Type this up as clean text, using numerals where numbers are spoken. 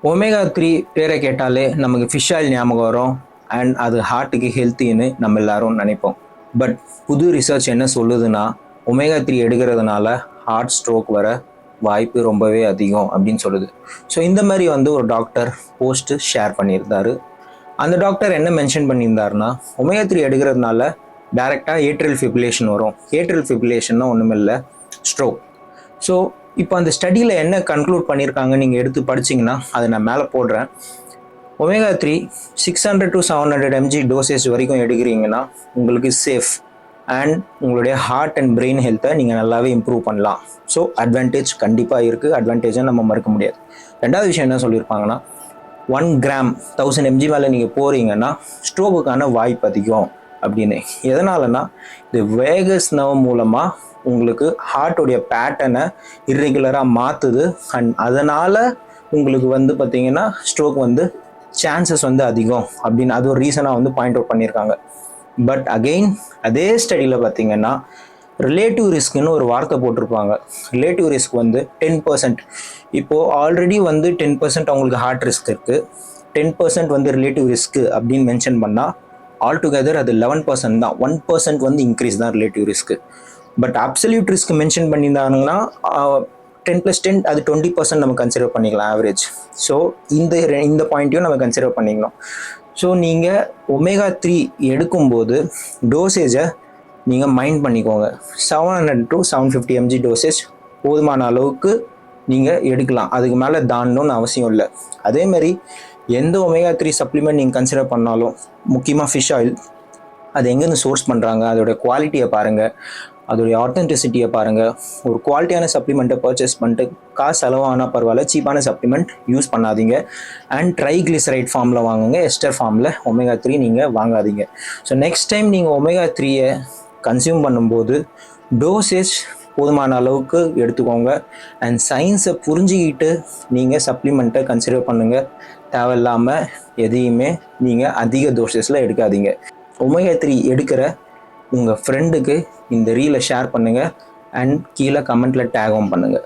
Omega 3 பேரை கேட்டாலே நமக்கு ஃபிஷ் ஆயில் ஞாபகம் வரும். அண்ட் அது ஹார்ட்டுக்கு ஹெல்த்தின்னு நம்ம எல்லாரும் நினைப்போம். பட் புது ரிசர்ச் என்ன சொல்லுதுன்னா, ஒமேகா 3 எடுக்கிறதுனால ஹார்ட் ஸ்ட்ரோக் வர வாய்ப்பு ரொம்பவே அதிகம் அப்படின்னு சொல்லுது. ஸோ இந்த மாதிரி ஒரு டாக்டர் போஸ்ட் ஷேர் பண்ணியிருந்தாரு. அந்த டாக்டர் என்ன மென்ஷன் பண்ணியிருந்தாருன்னா, ஒமேகா 3 எடுக்கிறதுனால டைரெக்டாக ஏட்ரியல் ஃபிப்ரிலேஷன் வரும். ஏட்ரியல் ஃபிப்ரிலேஷன்னா ஒன்றுமில்லை, ஸ்ட்ரோக். ஸோ இப்போ அந்த ஸ்டடியில் என்ன கன்க்ளூட் பண்ணியிருக்காங்க நீங்கள் எடுத்து படிச்சிங்கன்னா அதை நான் மேலே போடுறேன். ஒமேகா 3 600 to 700 mg டோசேஜ் வரைக்கும் எடுக்கிறீங்கன்னா உங்களுக்கு சேஃப் அண்ட் உங்களுடைய ஹார்ட் அண்ட் பிரெயின் ஹெல்த்தை நீங்கள் நல்லாவே இம்ப்ரூவ் பண்ணலாம். ஸோ அட்வான்டேஜ் கண்டிப்பாக இருக்குது, அட்வான்டேஜை நம்ம மறுக்க முடியாது. ரெண்டாவது விஷயம் என்ன சொல்லியிருப்பாங்கன்னா, 1 கிராம் 1000 mg மேலே நீங்கள் போகிறீங்கன்னா ஸ்ட்ரோக்குக்கான வாய்ப்பு அதிகம் அப்படின்னு. எதனாலனா இது வேகஸ் நர்வ் மூலமாக உங்களுக்கு ஹார்ட்டுடைய பேட்டர்னை இர்ரெகுலராக மாற்றுது. அண்ட் அதனால் உங்களுக்கு பார்த்தீங்கன்னா ஸ்ட்ரோக் சான்சஸ் அதிகம் அப்படின்னு அது ஒரு ரீசனாக பாயிண்ட் அவுட் பண்ணியிருக்காங்க. பட் அகெயின் அதே ஸ்டடியில் பார்த்தீங்கன்னா ரிலேட்டிவ் ரிஸ்க்னு ஒரு வார்த்தை போட்டிருப்பாங்க. Relative risk 10%. இப்போது ஆல்ரெடி 10% அவங்களுக்கு ஹார்ட் ரிஸ்க் இருக்குது, 10% ரிலேட்டிவ் ரிஸ்க் அப்படின்னு மென்ஷன் பண்ணால் ஆல்டுகெதர் அது 11% தான். 1% இன்க்ரீஸ் தான் relative risk. But absolute risk mention பண்ணியிருந்தாங்கன்னா 10+10 அது 20% நம்ம கன்சிடர் பண்ணிக்கலாம் ஆவரேஜ். ஸோ இந்த பாயிண்ட்டையும் நம்ம கன்சிடர் பண்ணிக்கணும். ஸோ நீங்கள் ஒமேகா 3 எடுக்கும்போது டோசேஜை நீங்கள் மைண்ட் பண்ணிக்கோங்க. 700 to 750 mg டோசேஜ் போதுமான அளவுக்கு நீங்கள் எடுக்கலாம், அதுக்கு மேலே தாண்டணும்னு அவசியம் இல்லை. அதேமாதிரி எந்த ஒமேகா 3 சப்ளிமெண்ட் நீங்கள் கன்சிடர் பண்ணாலும், முக்கியமாக ஃபிஷ் ஆயில், அது எங்கேருந்து சோர்ஸ் பண்ணுறாங்க, அதோட குவாலிட்டியை பாருங்கள், அதோடைய ஆத்தென்டிசிட்டியை பாருங்கள். ஒரு குவாலிட்டியான சப்ளிமெண்ட்டை பர்ச்சேஸ் பண்ணிட்டு காசு செலவானால் பரவாயில்ல, சீப்பான சப்ளிமெண்ட் யூஸ் பண்ணாதீங்க. அண்ட் ட்ரைக்ளிசரைட் ஃபார்மில் வாங்குங்க, எஸ்டர் ஃபார்மில் ஒமேகா 3 நீங்கள் வாங்காதீங்க. ஸோ நெக்ஸ்ட் டைம் நீங்கள் ஒமேகா 3யை கன்சியூம் பண்ணும்போது டோசேஜ் போதுமான அளவுக்கு எடுத்துக்கோங்க. அண்ட் சயின்ஸை புரிஞ்சுக்கிட்டு நீங்கள் சப்ளிமெண்ட்டை கன்சிடர் பண்ணுங்கள். தேவையில்லாமல் எதையுமே நீங்கள் அதிக டோசஸில் எடுக்காதீங்க. ஒமேகா 3 எடுக்கிற உங்கள் ஃப்ரெண்டுக்கு இந்த ரீலை ஷேர் பண்ணுங்கள் அண்ட் கீழே கமெண்ட்டில் டேகும் பண்ணுங்கள்.